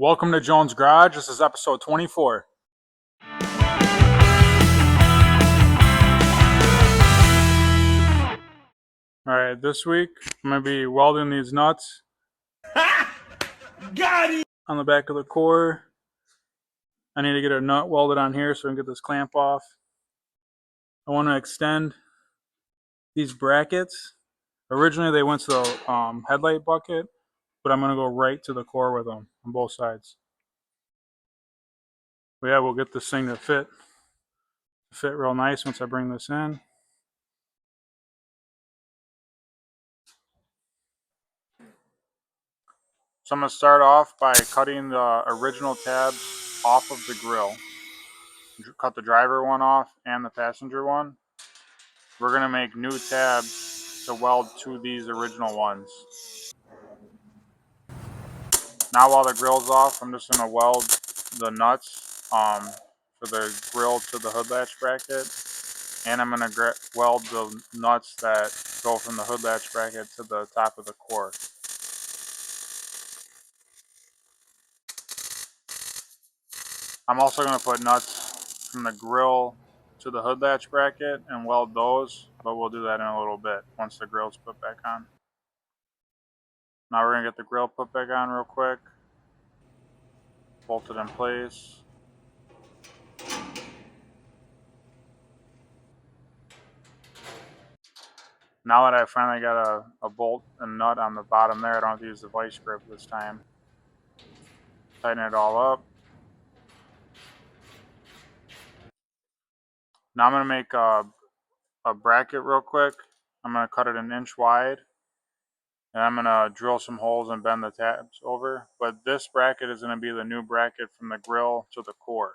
Welcome to Jonez Garage. This is episode 24. Alright, this week I'm going to be welding these nuts Got it! on the back of the core. I need to get a nut welded on here so I can get this clamp off. I want to extend these brackets. Originally they went to the headlight bucket, but I'm going to go right to the core with them on both sides. But yeah, we'll get this thing to fit real nice once I bring this in. So I'm going to start off by cutting the original tabs off of the grill. Cut the driver one off and the passenger one. We're going to make new tabs to weld to these original ones. Now while the grill's off, I'm just going to weld the nuts for the grill to the hood latch bracket. And I'm going to weld the nuts that go from the hood latch bracket to the top of the core. I'm also going to put nuts from the grill to the hood latch bracket and weld those, but we'll do that in a little bit once the grill's put back on. Now we're going to get the grill put back on real quick. Bolted in place. Now that I finally got a bolt and nut on the bottom there, I don't have to use the vice grip this time. Tighten it all up. Now I'm going to make a bracket real quick. I'm going to cut it an inch wide. And I'm going to drill some holes and bend the tabs over. But this bracket is going to be the new bracket from the grill to the core.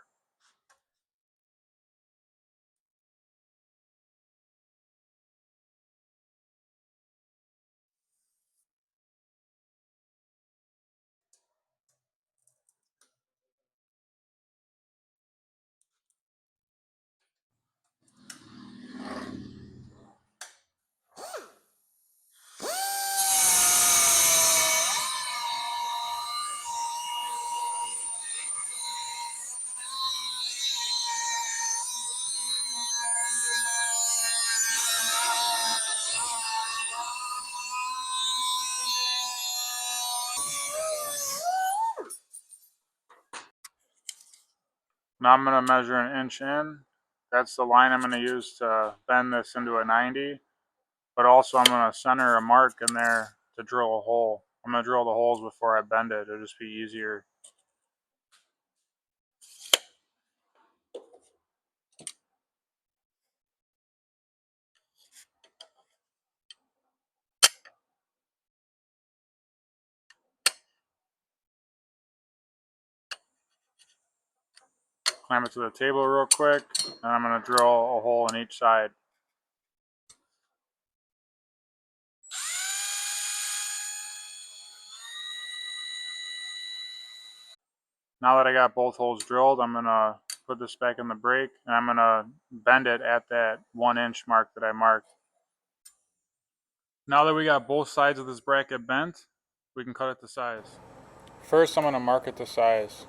Now I'm going to measure an inch in. That's the line I'm going to use to bend this into a 90. But also I'm going to center a mark in there to drill a hole. I'm going to drill the holes before I bend it. It'll just be easier. Clamp it to the table real quick, and I'm going to drill a hole in each side. Now that I got both holes drilled, I'm going to put this back in the brake, and I'm going to bend it at that 1 inch mark that I marked. Now that we got both sides of this bracket bent, we can cut it to size. First, I'm going to mark it to size.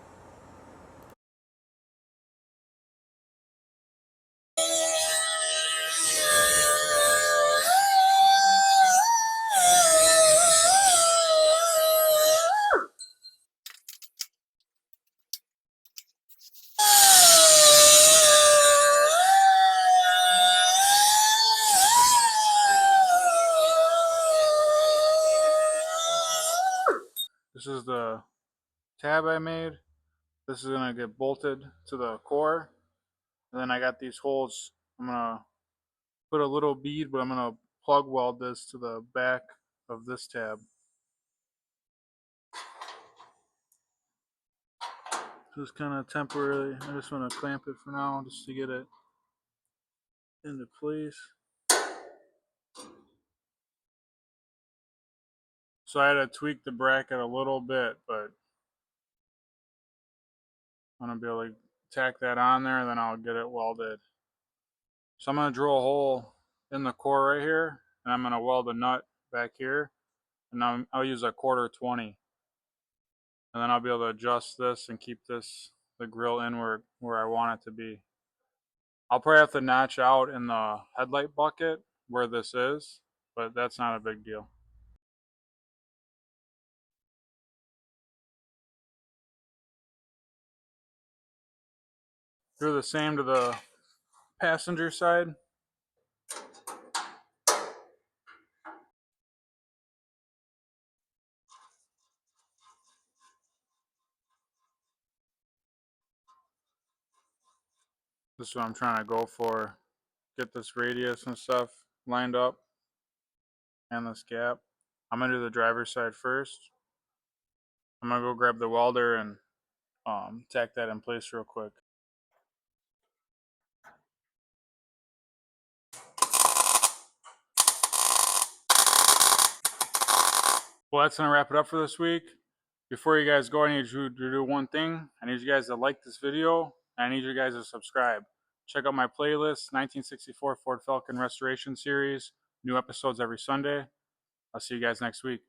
This is the tab I made. This is going to get bolted to the core. And then I got these holes. I'm going to put a little bead, but I'm going to plug weld this to the back of this tab. Just kind of temporarily, I just want to clamp it for now just to get it into place. So I had to tweak the bracket a little bit, but I'm going to be able to tack that on there and then I'll get it welded. So I'm going to drill a hole in the core right here, and I'm going to weld a nut back here, and now I'll use a 1/4 20. And then I'll be able to adjust this and keep this, the grill in where I want it to be. I'll probably have to notch out in the headlight bucket where this is, but that's not a big deal. Do the same to the passenger side. This is what I'm trying to go for. Get this radius and stuff lined up and this gap. I'm going to do the driver's side first. I'm going to go grab the welder and tack that in place real quick. Well, that's going to wrap it up for this week. Before you guys go, I need you to do one thing. I need you guys to like this video. And I need you guys to subscribe. Check out my playlist, 1964 Ford Falcon Restoration Series. New episodes every Sunday. I'll see you guys next week.